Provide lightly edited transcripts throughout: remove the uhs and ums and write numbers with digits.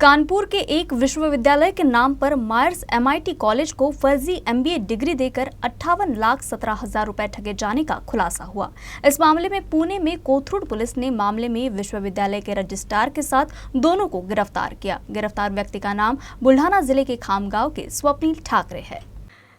कानपुर के एक विश्वविद्यालय के नाम पर मायर्स एमआईटी कॉलेज को फर्जी एमबीए डिग्री देकर 58,17,000 रुपए ठगे जाने का खुलासा हुआ। इस मामले में पुणे में कोथरूड पुलिस ने मामले में विश्वविद्यालय के रजिस्ट्रार के साथ दोनों को गिरफ्तार किया। गिरफ्तार व्यक्ति का नाम बुल्ढाना जिले के खामगांव के स्वप्निल ठाकरे है।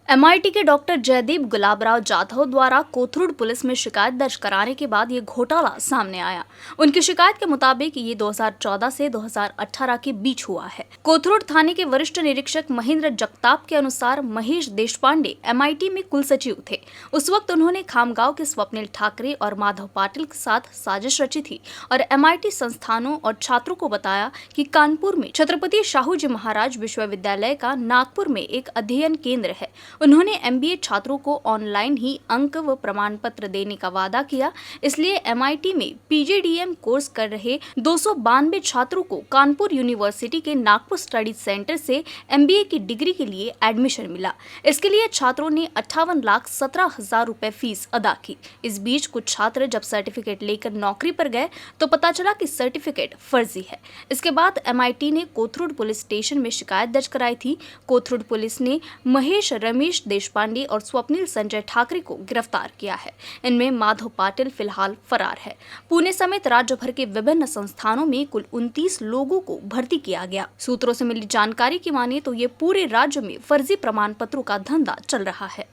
एमआईटी के डॉक्टर जयदीप गुलाबराव जाधव द्वारा कोथरूड पुलिस में शिकायत दर्ज कराने के बाद ये घोटाला सामने आया। उनकी शिकायत के मुताबिक ये 2014 से 2018 के बीच हुआ है। कोथरूड थाने के वरिष्ठ निरीक्षक महेंद्र जगताप के अनुसार महेश देशपांडे एमआईटी में कुलसचिव थे। उस वक्त उन्होंने खामगांव के स्वप्निल ठाकरे और माधव पाटिल के साथ साजिश रची थी और एमआईटी संस्थानों और छात्रों को बताया कि कानपुर में छत्रपति शाहू जी महाराज विश्वविद्यालय का नागपुर में एक अध्ययन केंद्र है। उन्होंने एमबीए छात्रों को ऑनलाइन ही अंक व प्रमाण पत्र देने का वादा किया, इसलिए एमआईटी में पीजीडीएम कोर्स कर रहे 292 छात्रों को कानपुर यूनिवर्सिटी के नागपुर स्टडी सेंटर से एमबीए की डिग्री के लिए एडमिशन मिला। इसके लिए छात्रों ने 58,17,000 रुपए फीस अदा की। इस बीच कुछ छात्र जब सर्टिफिकेट लेकर नौकरी पर गए तो पता चला कि सर्टिफिकेट फर्जी है। इसके बाद एमआईटी ने कोथरूड पुलिस स्टेशन में शिकायत दर्ज कराई थी। कोथरूड पुलिस ने महेश रमेश देशपांडे और स्वप्निल संजय ठाकरे को गिरफ्तार किया है। इनमें माधव पाटिल फिलहाल फरार है। पुणे समेत राज्य भर के विभिन्न संस्थानों में कुल 29 लोगों को भर्ती किया गया। सूत्रों से मिली जानकारी की माने तो ये पूरे राज्य में फर्जी प्रमाण पत्रों का धंधा चल रहा है।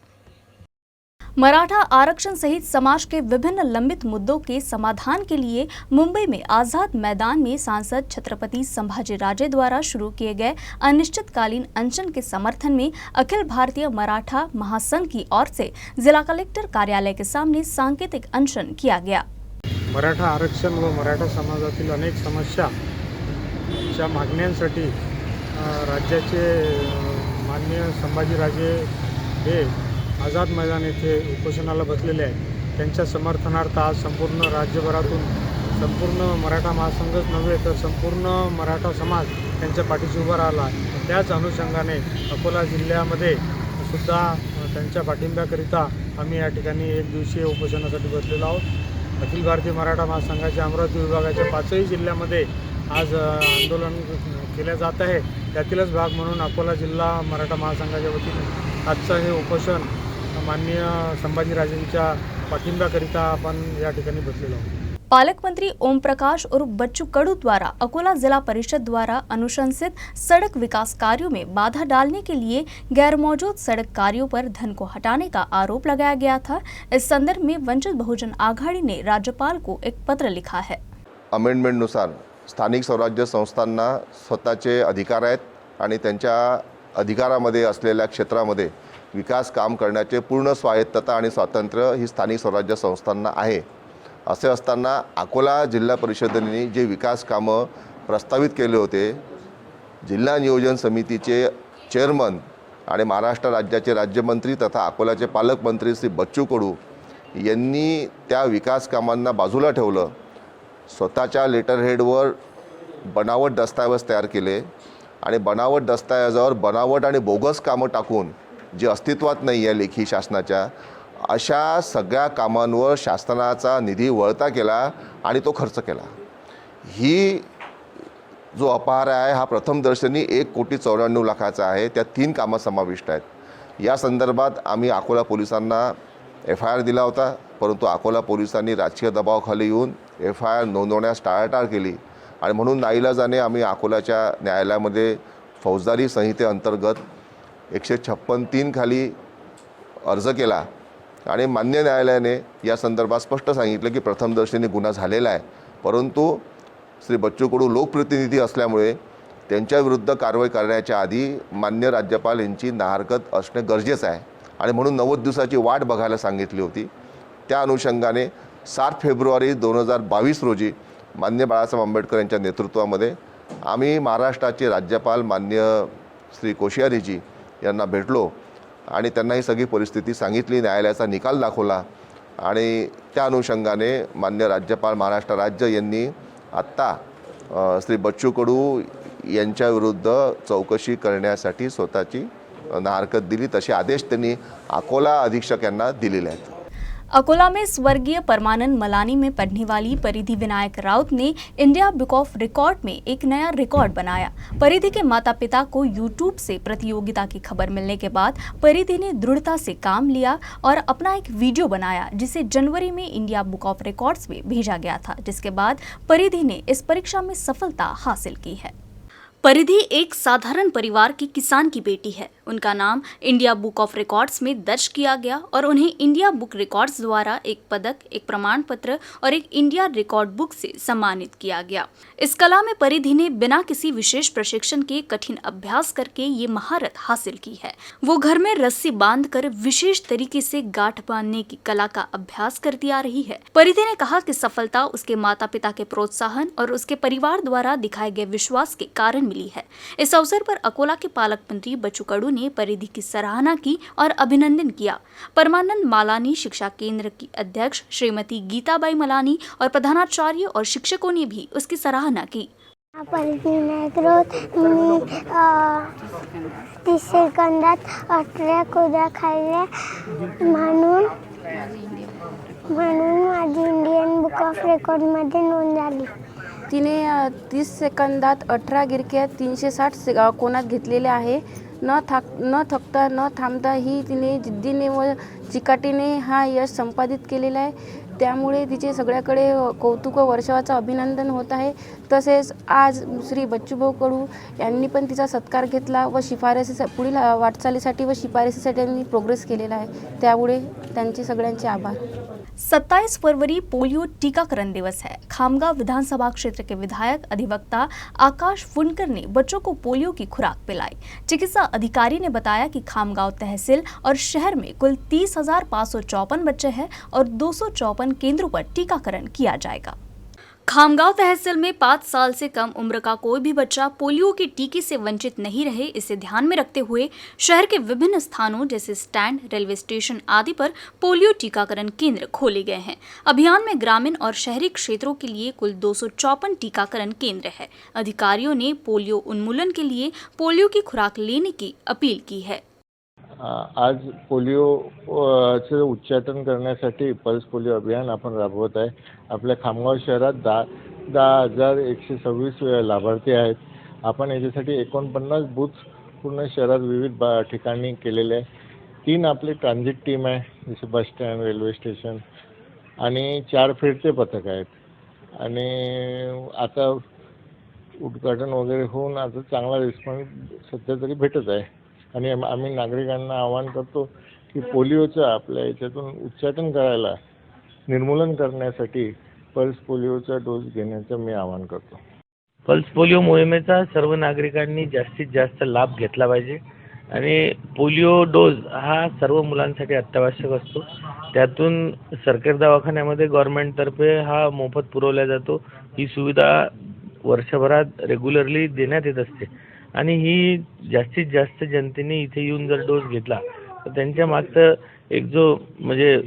मराठा आरक्षण सहित समाज के विभिन्न लंबित मुद्दों के समाधान के लिए मुंबई में आजाद मैदान में सांसद छत्रपति संभाजीराजे द्वारा शुरू किए गए अनिश्चितकालीन अनशन के समर्थन में अखिल भारतीय मराठा महासंघ की ओर से जिला कलेक्टर कार्यालय के सामने सांकेतिक अनशन किया गया। मराठा आरक्षण व मराठा समाजातील अनेक समस्यांच्या मागण्यांसाठी राज्याचे माननीय संभाजीराजे हे आझाद मैदान येथे उपोषणाला बसलेले आहेत। त्यांच्या समर्थनार्थ आज संपूर्ण राज्यभरातून संपूर्ण मराठा महासंघच नव्हे तर संपूर्ण मराठा समाज त्यांच्या पाठीशी उभा राहिला। त्याच अनुषंगाने अकोला जिल्ह्यामध्ये सुद्धा त्यांच्या पाठिंब्याकरिता आम्ही या ठिकाणी एक दिवसीय उपोषणासाठी बसलेलो आहोत। अखिल भारतीय मराठा महासंघाच्या अमरावती विभागाच्या 5ही जिल्ह्यामध्ये आज आंदोलन केले जात आहे। त्यातीलच भाग म्हणून अकोला जिल्हा मराठा महासंघाच्या वतीने आजचं हे उपोषण माननीय संभाजीराजेंच्या पाठिंब्याकरिता आपण या ठिकाणी बसलेलो आहोत। पालक मंत्री ओम प्रकाश उर्फ बच्चू कडू द्वारा अकोला जिला परिषद द्वारा अनुशंसित सड़क विकास कार्यों में बाधा डालने के लिए गैर मौजूद सड़क कार्यों पर धन को हटाने का आरोप लगाया गया था। इस संदर्भ में वंचित बहुजन आघाड़ी ने राज्यपाल को एक पत्र लिखा है। अमेंडमेंटनुसार स्थानिक स्वराज्य संस्थांना स्वतःचे अधिकार आहेत आणि त्यांच्या अधिकारामध्ये असलेल्या क्षेत्रामध्ये विकास काम करण्याचे पूर्ण स्वायत्तता आणि स्वातंत्र्य ही स्थानिक स्वराज्य संस्थांना आहे। असे असताना अकोला जिल्हा परिषदेने जे विकास कामं प्रस्तावित केले होते, जिल्हा नियोजन समितीचे चेअरमन आणि महाराष्ट्र राज्याचे राज्यमंत्री तथा अकोलाचे पालकमंत्री श्री बच्चू कडू यांनी त्या विकास कामांना बाजूला ठेवलं। स्वतःच्या लेटरहेडवर बनावट दस्तऐवज तयार केले आणि बनावट दस्तऐवजावर बनावट आणि बोगस कामं टाकून जे अस्तित्वात नाही आहे लेखी शासनाच्या अशा सगळ्या कामांवर शासनाचा निधी वळता केला आणि तो खर्च केला। ही जो अपहार आहे हा प्रथमदर्शनी 1,94,00,000 आहे। त्या 3 कामं समाविष्ट आहेत। या संदर्भात आम्ही अकोला पोलिसांना FIR दिला होता, परंतु अकोला पोलिसांनी राजकीय दबावाखाली येऊन FIR नोंदवण्यास टाळाटाळ केली आणि म्हणून नाईलाजाने आम्ही अकोलाच्या न्यायालयामध्ये फौजदारी संहितेअंतर्गत 156(3) खाली अर्ज केला आणि मान्य न्यायालयाने या संदर्भात स्पष्ट सांगितलं की प्रथमदर्शनी गुन्हा झालेला आहे, परंतु श्री बच्चू कडू लोकप्रतिनिधी असल्यामुळे त्यांच्या विरुद्ध कारवाई करण्याच्या आधी मान्य राज्यपाल यांची नाहरकत असणे गरजेचं आहे आणि म्हणून 90 दिवसाची वाट बघायला सांगितली होती। त्या अनुषंगाने 7 फेब्रुवारी 2022 रोजी मान्य बाळासाहेब आंबेडकर यांच्या नेतृत्वामध्ये आम्ही महाराष्ट्राचे राज्यपाल मान्य श्री कोश्यारीजी यांना भेटलो आणि त्यांना ही सगळी परिस्थिती सांगितली, न्यायालयाचा निकाल दाखवला आणि त्या अनुषंगाने मान्य राज्यपाल महाराष्ट्र राज्य यांनी आत्ता श्री बच्चू कडू यांच्या विरुद्ध चौकशी करण्यासाठी स्वतःची नाहरकत दिली। तसे आदेश त्यांनी अकोला अधीक्षक यांना दिलेले आहेत। अकोला में स्वर्गीय परमानंद मलानी में पढ़ने वाली परिधि विनायक राउत ने इंडिया बुक ऑफ रिकॉर्ड में एक नया रिकॉर्ड बनाया। परिधि के माता पिता को यूट्यूब से प्रतियोगिता की खबर मिलने के बाद परिधि ने दृढ़ता से काम लिया और अपना एक वीडियो बनाया, जिसे जनवरी में इंडिया बुक ऑफ रिकॉर्ड्स में भेजा गया था, जिसके बाद परिधि ने इस परीक्षा में सफलता हासिल की है। परिधि एक साधारण परिवार की किसान की बेटी है। उनका नाम इंडिया बुक ऑफ रिकॉर्ड्स में दर्ज किया गया और उन्हें इंडिया बुक रिकॉर्ड्स द्वारा एक पदक, एक प्रमाण पत्र और एक इंडिया रिकॉर्ड बुक से सम्मानित किया गया। इस कला में परिधि ने बिना किसी विशेष प्रशिक्षण के कठिन अभ्यास करके ये महारत हासिल की है। वो घर में रस्सी बांधकर विशेष तरीके से गांठ बांधने की कला का अभ्यास करती आ रही है। परिधि ने कहा कि सफलता उसके माता पिता के प्रोत्साहन और उसके परिवार द्वारा दिखाए गए विश्वास के कारण मिली है। इस अवसर पर अकोला के पालक मंत्री बच्चू कडू ने परिधि की सराहना की और अभिनंदन किया। परमानंद मालानी शिक्षा केंद्र की अध्यक्ष श्रीमती गीताबाई मलानी और प्रधानाचार्य और शिक्षकों ने भी उसकी सराहना की। परिधि विनायक राउत मी 30 सेकंदात 18 उड्या खाल्ल्या म्हणून माझी इंडियन बुक ऑफ रेकॉर्डमध्ये नोंद झाली। तिने 30 सेकंदात 18 गिरक्या 360 कोनात घेतलेल्या आहे। न थकता न थांबता ही तिने जिद्दीने व चिकाटीने हा यश संपादित केलेला आहे। त्यामुळे तिचे सगळ्याकडे कौतुक व वर्षावाचं अभिनंदन होत आहे। तसेच आज श्री बच्चूभाऊ कडू यांनी पण तिचा सत्कार घेतला व पुढील वाटचालीसाठी व शिफारसीसाठी त्यांनी प्रोग्रेस केलेला आहे। त्यामुळे त्यांचे सगळ्यांचे आभार। 27 फरवरी पोलियो टीकाकरण दिवस है। खामगांव विधानसभा क्षेत्र के विधायक अधिवक्ता आकाश फुंडकर ने बच्चों को पोलियो की खुराक पिलाई। चिकित्सा अधिकारी ने बताया कि खामगांव तहसील और शहर में कुल 30,554 बच्चे हैं और 254 केंद्रों पर टीकाकरण किया जाएगा। खामगांव तहसील में 5 साल से कम उम्र का कोई भी बच्चा पोलियो के टीके से वंचित नहीं रहे, इसे ध्यान में रखते हुए शहर के विभिन्न स्थानों जैसे स्टैंड, रेलवे स्टेशन आदि पर पोलियो टीकाकरण केंद्र खोले गए हैं। अभियान में ग्रामीण और शहरी क्षेत्रों के लिए कुल 254 टीकाकरण केंद्र है। अधिकारियों ने पोलियो उन्मूलन के लिए पोलियो की खुराक लेने की अपील की है। आज पोलिओचे उच्चाटन करण्यासाठी पल्स पोलिओ अभियान आपण राबवत आहे। आपल्या खामगाव शहरात 10,126 लाभार्थी आहेत। आपण याच्यासाठी 49 बूथ पूर्ण शहरात विविध ठिकाणी केलेले आहे। 3 आपले ट्रान्झिट टीम आहे, जसे बस स्टँड, रेल्वे स्टेशन आणि 4 फिरते पथक आहेत। आणि आता उद्घाटन वगैरे होऊन आता चांगला रिस्पॉन्स सध्या तरी भेटत आहे। आणि आम्ही नागरिकांना आवाहन करतो की पोलिओचं आपल्या याच्यातून उच्चाटन करायला, निर्मूलन करण्यासाठी पल्स पोलिओचा डोस घेण्याचं मी आवाहन करतो। पल्स पोलिओ मोहिमेचा सर्व नागरिकांनी जास्तीत जास्त लाभ घेतला पाहिजे आणि पोलिओ डोस हा सर्व मुलांसाठी अत्यावश्यक असतो। त्यातून सरकारी दवाखान्यामध्ये गव्हर्नमेंटतर्फे हा मोफत पुरवला जातो। ही सुविधा वर्षभरात रेग्युलरली देण्यात येत असते आणि ही जास्तीत जास्त जनतेने इथे येऊन जर डोस घेतला तर त्यांच्या मागचं एक जो म्हणजे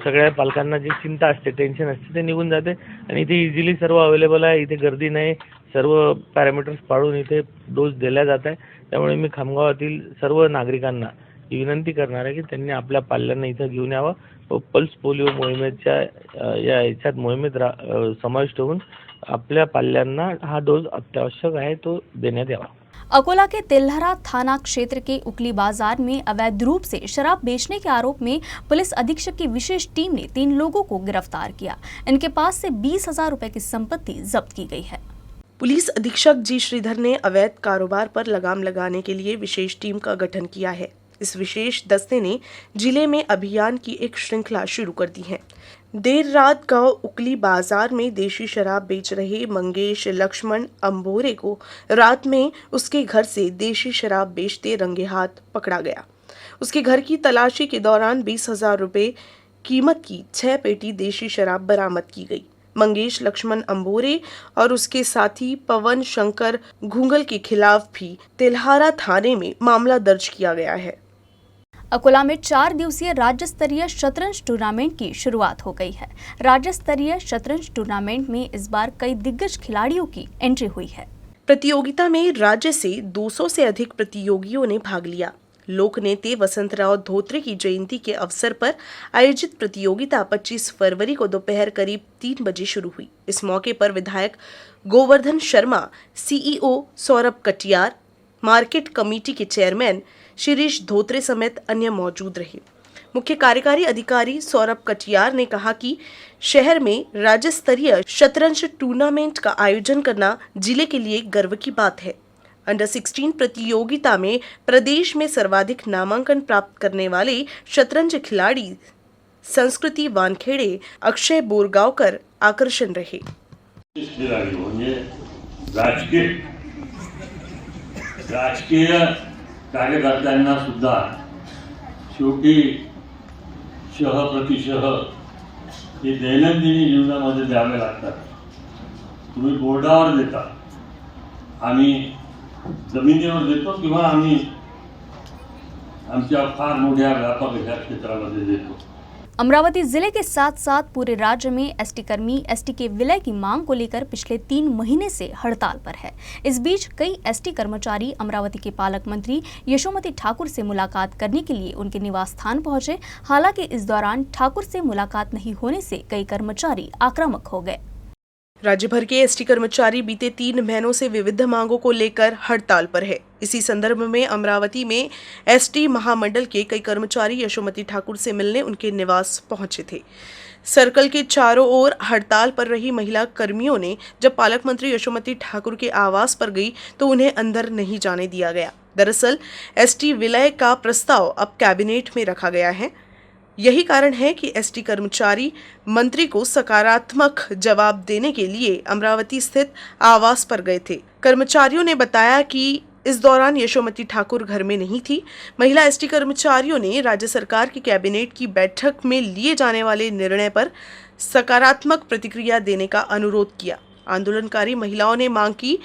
सगळ्या पालकांना जी चिंता असते, टेन्शन असते, ते निघून जाते आणि इथे इझिली सर्व अवेलेबल आहे। इथे गर्दी नाही, सर्व पॅरामीटर्स पाळून इथे डोस दिला जात आहे। त्यामुळे मी खामगावातील सर्व नागरिकांना ही विनंती करणार आहे की त्यांनी आपल्या पाल्यांना इथं घेऊन यावं व पल्स पोलिओ मोहिमेच्या या याच्यात मोहिमेत समाविष्ट होऊन आपल्या पाल्यांना हा डोस अत्यावश्यक आहे तो देण्यात यावा। अकोला के तेल्हरा थाना क्षेत्र के उकली बाजार में अवैध रूप से शराब बेचने के आरोप में पुलिस अधीक्षक की विशेष टीम ने 3 लोगों को गिरफ्तार किया। इनके पास से 20,000 रुपए की संपत्ति जब्त की गई है। पुलिस अधीक्षक जी श्रीधर ने अवैध कारोबार पर लगाम लगाने के लिए विशेष टीम का गठन किया है। इस विशेष दस्ते ने जिले में अभियान की एक श्रृंखला शुरू कर दी है। देर रात गांव उकली बाजार में देशी शराब बेच रहे मंगेश लक्ष्मण अंबोरे को रात में उसके घर से देशी शराब बेचते रंगे हाथ पकड़ा गया। उसके घर की तलाशी के दौरान 20,000 रुपये कीमत की 6 पेटी देशी शराब बरामद की गई। मंगेश लक्ष्मण अंबोरे और उसके साथी पवन शंकर घुंगल के खिलाफ भी तेल्हारा थाने में मामला दर्ज किया गया है। अकोला में 4 दिवसीय राज्य स्तरीय शतरंज टूर्नामेंट की शुरुआत हो गई है। राज्य स्तरीय शतरंज टूर्नामेंट में इस बार कई दिग्गज खिलाड़ियों की एंट्री हुई है। प्रतियोगिता में राज्य से 200 से अधिक प्रतियोगियों ने भाग लिया। लोक नेते वसंतराव धोत्रे की जयंती के अवसर पर आयोजित प्रतियोगिता 25 फरवरी को दोपहर करीब 3 बजे शुरू हुई। इस मौके पर विधायक Govardhan Sharma, CEO Saurabh Katiyar, market committee के चेयरमैन शिरीष धोत्रे समेत अन्य मौजूद रहे। मुख्य कार्यकारी अधिकारी सौरभ कटियार ने कहा कि शहर में राज्य स्तरीय शतरंज टूर्नामेंट का आयोजन करना जिले के लिए गर्व की बात है। अंडर 16 प्रतियोगिता में प्रदेश में सर्वाधिक नामांकन प्राप्त करने वाले शतरंज खिलाड़ी संस्कृति वानखेड़े, अक्षय बोरगावकर आकर्षण रहे। राजकीय कार्यकर्त्यांना सुद्धा शेवटी प्रतिशह हे दैनंदिनी जीवनामध्ये द्यावे लागतात। तुम्ही बोर्डावर देता, आम्ही जमिनीवर देतो किंवा आम्ही आमच्या फार मोठ्या व्यापक अशा क्षेत्रामध्ये देतो। अमरावती जिले के साथ साथ पूरे राज्य में एसटी कर्मी एसटी के विलय की मांग को लेकर पिछले 3 महीने से हड़ताल पर है। इस बीच कई एसटी कर्मचारी अमरावती के पालक मंत्री यशोमती ठाकुर से मुलाकात करने के लिए उनके निवास स्थान पहुंचे। हालांकि इस दौरान ठाकुर से मुलाकात नहीं होने से कई कर्मचारी आक्रामक हो गए। राज्य भर के एसटी कर्मचारी बीते 3 महीनों से विविध मांगों को लेकर हड़ताल पर है। इसी संदर्भ में अमरावती में एसटी महामंडल के कई कर्मचारी यशोमती ठाकुर से मिलने उनके निवास पहुंचे थे। सर्कल के चारों ओर हड़ताल पर रही महिला कर्मियों ने जब पालक मंत्री यशोमती ठाकुर के आवास पर गई तो उन्हें अंदर नहीं जाने दिया गया। दरअसल एसटी विलय का प्रस्ताव अब कैबिनेट में रखा गया है। यही कारण है कि एसटी कर्मचारी मंत्री को सकारात्मक जवाब देने के लिए अमरावती स्थित आवास पर गए थे। कर्मचारियों ने बताया कि इस दौरान यशोमती ठाकुर घर में नहीं थी। महिला एसटी कर्मचारियों ने राज्य सरकार की कैबिनेट की बैठक में लिए जाने वाले निर्णय पर सकारात्मक प्रतिक्रिया देने का अनुरोध किया। आंदोलनकारी महिलाओं ने मांग की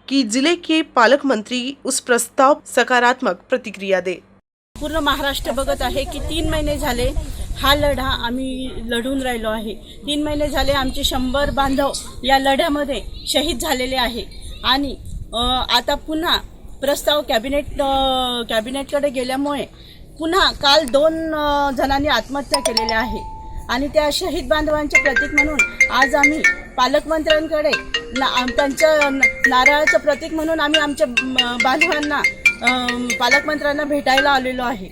कि जिले के पालक मंत्री उस प्रस्ताव सकारात्मक प्रतिक्रिया दे। पूर्ण महाराष्ट्र बघत आहे की 3 महिने झाले हा लढा आम्ही लढून राहिलो आहे। 3 महिने झाले आमचे 100 बांधव या लढ्यामध्ये शहीद झालेले आहे आणि आता पुन्हा प्रस्ताव कॅबिनेटकडे गेल्यामुळे पुन्हा काल 2 जणांनी आत्महत्या केलेल्या आहे आणि त्या शहीद बांधवांचे प्रतीक म्हणून आज आम्ही पालकमंत्र्यांकडे त्यांच्या नाराळाचं प्रतीक म्हणून आम्ही आमच्या बांधवांना पालकमंत्र्यांना भेटायला आलेलो आहे।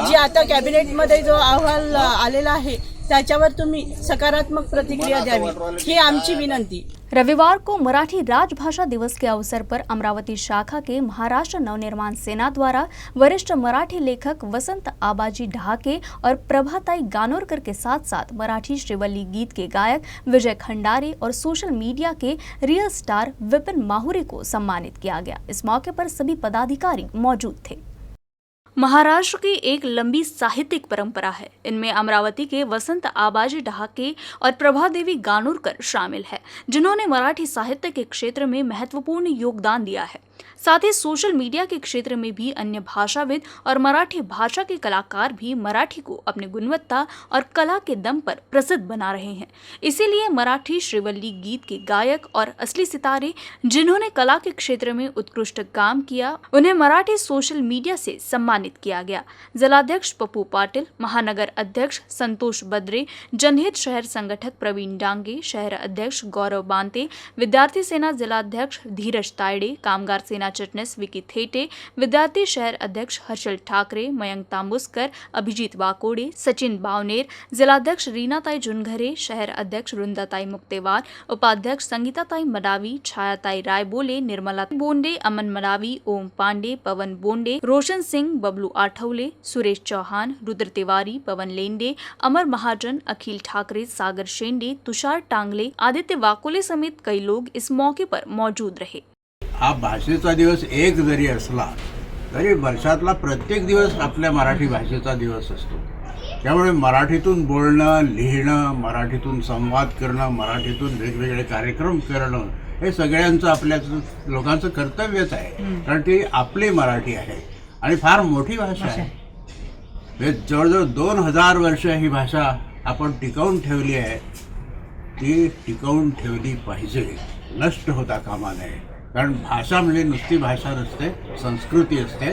जी आता कॅबिनेटमध्ये जो अहवाल आलेला आहे त्याच्यावर तुम्ही सकारात्मक प्रतिक्रिया द्यावी ही आमची विनंती। रविवार को मराठी राजभाषा दिवस के अवसर पर अमरावती शाखा के महाराष्ट्र नवनिर्माण सेना द्वारा वरिष्ठ मराठी लेखक वसंत आबाजी ढहाके और प्रभाताई गानोरकर के साथ साथ मराठी श्रीवल्ली गीत के गायक विजय खंडारे और सोशल मीडिया के रियल स्टार विपिन माहुरे को सम्मानित किया गया। इस मौके पर सभी पदाधिकारी मौजूद थे। महाराष्ट्र की एक लंबी साहित्यिक परंपरा है। इनमें अमरावती के वसंत आबाजी ढहाके और प्रभादेवी गानोरकर शामिल है, जिन्होंने मराठी साहित्य के क्षेत्र में महत्वपूर्ण योगदान दिया है। साथ ही सोशल मीडिया के क्षेत्र में भी अन्य भाषाविद और मराठी भाषा के कलाकार भी मराठी को अपनी गुणवत्ता और कला के दम पर प्रसिद्ध बना रहे हैं। इसीलिए मराठी श्रीवल्ली गीत के गायक और असली सितारे जिन्होंने कला के क्षेत्र में उत्कृष्ट काम किया, उन्हें मराठी सोशल मीडिया से सम्मानित किया गया। जिलाध्यक्ष पप्पू पाटिल, महानगर अध्यक्ष संतोष बद्रे, जनहित शहर संगठक प्रवीण डांगे, शहर अध्यक्ष गौरव बांते, विद्यार्थी सेना जिलाध्यक्ष धीरज तायडे, कामगार सेना चिटनेस विकी थेटे, विद्यार्थी शहर अध्यक्ष हर्षल ठाकरे, मयंक तांबुस्कर, अभिजीत वाकोडे, सचिन बावनेर, जिलाध्यक्ष रीनाताई जुनघरे, शहर अध्यक्ष वृंदाताई मुक्तेवार, उपाध्यक्ष संगीताताई मडावी, छायाताई रायबोले, निर्मला बोंडे, अमन मडावी, ओम पांडे, पवन बोंडे, रोशन सिंह, बबलू आठवले, सुरेश चौहान, रुद्र तिवारी, पवन लेंडे, अमर महाजन, अखिल ठाकरे, सागर शेंडे, तुषार टांगले, आदित्य वाकोले समेत कई लोग इस मौके पर मौजूद रहे। हा भाषेचा दिवस एक जरी असला तरी वर्षातला प्रत्येक दिवस आपल्या मराठी भाषेचा दिवस असतो। त्यामुळे मराठीतून बोलणं, लिहिणं, मराठीतून संवाद करणं, मराठीतून वेगवेगळे कार्यक्रम करणं हे सगळ्यांचं आपल्या लोकांचं कर्तव्यच आहे, कारण ती आपली मराठी आहे आणि फार मोठी भाषा आहे। जवळजवळ 2000 वर्ष ही भाषा आपण टिकवून ठेवली आहे। ती टिकवून ठेवली पाहिजे, नष्ट होता कामा नये। कारण भाषा म्हणजे नुसती भाषा नसते, संस्कृती असते,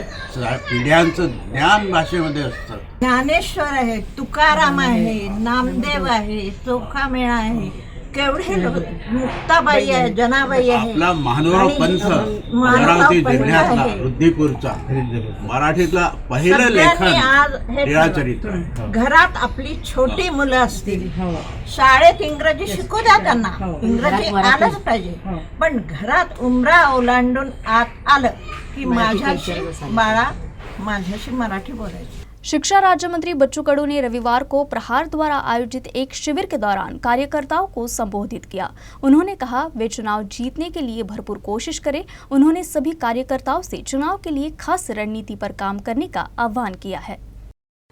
पिढ्यांचं ज्ञान भाषेमध्ये असतं. ज्ञानेश्वर आहे, तुकाराम आहे, नामदेव आहे, चोखामेळा आहे, केवढे लोक, मुक्ताबाई आहे, जनाबाई आहे, आपला महानुभाव पंथ अमरावती जिल्ह्यातला रुद्दीपूरचा मराठीतला पहिलं लेखन लीळाचरित्र. घरात आपली छोटी मुलं असतील, शाळेत इंग्रजी शिकू द्या त्यांना, इंग्रजी आलंच पाहिजे, पण घरात उमरा ओलांडून आत आलं की माझ्याशी बाळा माझ्याशी मराठी बोलायची. शिक्षा राज्य मंत्री बच्चू कडू ने रविवार को प्रहार द्वारा आयोजित एक शिविर के दौरान कार्यकर्ताओं को संबोधित किया। उन्होंने कहा वे चुनाव जीतने के लिए भरपूर कोशिश करें। उन्होंने सभी कार्यकर्ताओं से चुनाव के लिए खास रणनीति पर काम करने का आह्वान किया है।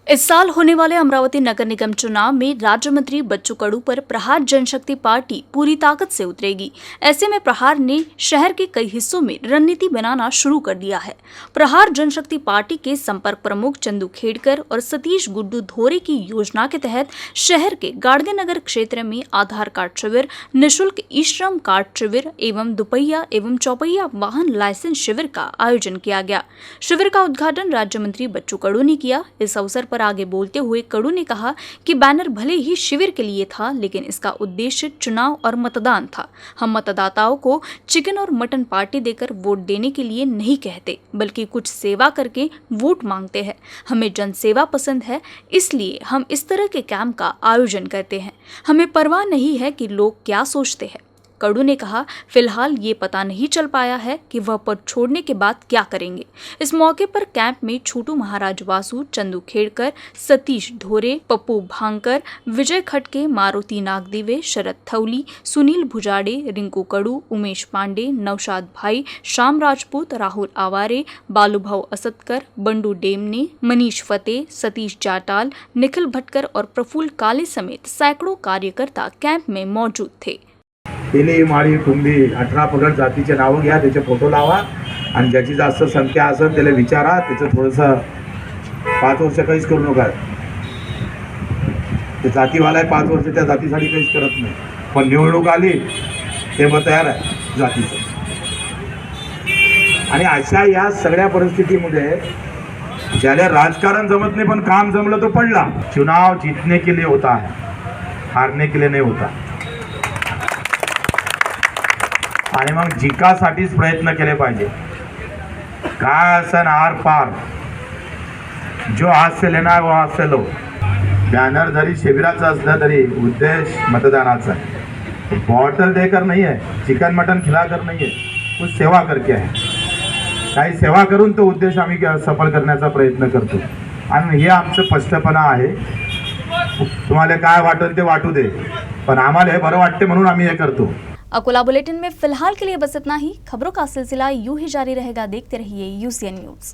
इस साल होने वाले अमरावती नगर निगम चुनाव में राज्य मंत्री बच्चू कडू पर प्रहार जनशक्ति पार्टी पूरी ताकत से उतरेगी। ऐसे में प्रहार ने शहर के कई हिस्सों में रणनीति बनाना शुरू कर दिया है। प्रहार जनशक्ति पार्टी के संपर्क प्रमुख चंदू खेड़कर और सतीश गुड्डू धोरे की योजना के तहत शहर के गाड़गे नगर क्षेत्र में आधार कार्ड शिविर, निःशुल्क ई श्रम कार्ड शिविर एवं दुपहिया एवं चौपहिया वाहन लाइसेंस शिविर का आयोजन किया गया। शिविर का उद्घाटन राज्य मंत्री बच्चू कडू ने किया। इस अवसर पर आगे बोलते हुए कडू ने कहा कि बैनर भले ही शिविर के लिए था, लेकिन इसका उद्देश्य चुनाव और मतदान था। हम मतदाताओं को चिकन और मटन पार्टी देकर वोट देने के लिए नहीं कहते, बल्कि कुछ सेवा करके वोट मांगते हैं। हमें जनसेवा पसंद है, इसलिए हम इस तरह के कैंप का आयोजन करते हैं। हमें परवाह नहीं है कि लोग क्या सोचते हैं। कडू ने कहा, फिलहाल ये पता नहीं चल पाया है कि वह पद छोड़ने के बाद क्या करेंगे। इस मौके पर कैंप में छोटू महाराज वासु, चंदू खेड़कर, सतीश धोरे, पप्पू भांकर, विजय खटके, मारुति नागदिवे, शरद थौली, सुनील भुजाड़े, रिंकू कडू, उमेश पांडे, नौशाद भाई, श्याम राजपूत, राहुल आवारे, बालूभाऊ असतकर, बंडू डेमने, मनीष फतेह, सतीश जाटाल, निखिल भटकर और प्रफुल्ल काले समेत सैकड़ों कार्यकर्ता कैंप में मौजूद थे। तेली, माळी, कुंभी, 18 पगड जातीचे नावं घ्या, त्याचे फोटो लावा आणि ज्याची जास्त संख्या असेल त्याला विचारा. त्याचं थोडंसं 5 वर्ष काहीच करू नका. ते जातीवाला आहे 5 वर्ष त्या जातीसाठी काहीच करत नाही, पण निवडणूक आली ते मग तयार आहे जातीचं. आणि अशा या सगळ्या परिस्थितीमध्ये ज्याला राजकारण जमत नाही पण काम जमलं तो पडला. चुनाव जीतने के लिए होता है, हारने के लिए नहीं होता. आणि मग जिकासाठीच प्रयत्न केले पाहिजे. काय असन आर पार, जो हाथ से लेना है वो हाथ से लो. बॅनर जरी शिबिराचा असला तरी उद्देश मतदानाचा आहे. बॉटल देकर नहीं है, चिकन मटन खिलाकर नहीं है, कुछ सेवा करके आहे. काही सेवा करून तो उद्देश आम्ही सफल करण्याचा प्रयत्न करतो आणि हे आमचं स्पष्टपणा आहे. तुम्हाला काय वाटेल ते वाटू दे, पण आम्हाला हे बरं वाटते म्हणून आम्ही हे करतो. अकोला बुलेटिन में फिलहाल के लिए बस इतना ही। खबरों का सिलसिला यूं ही जारी रहेगा। देखते रहिए UCN न्यूज़।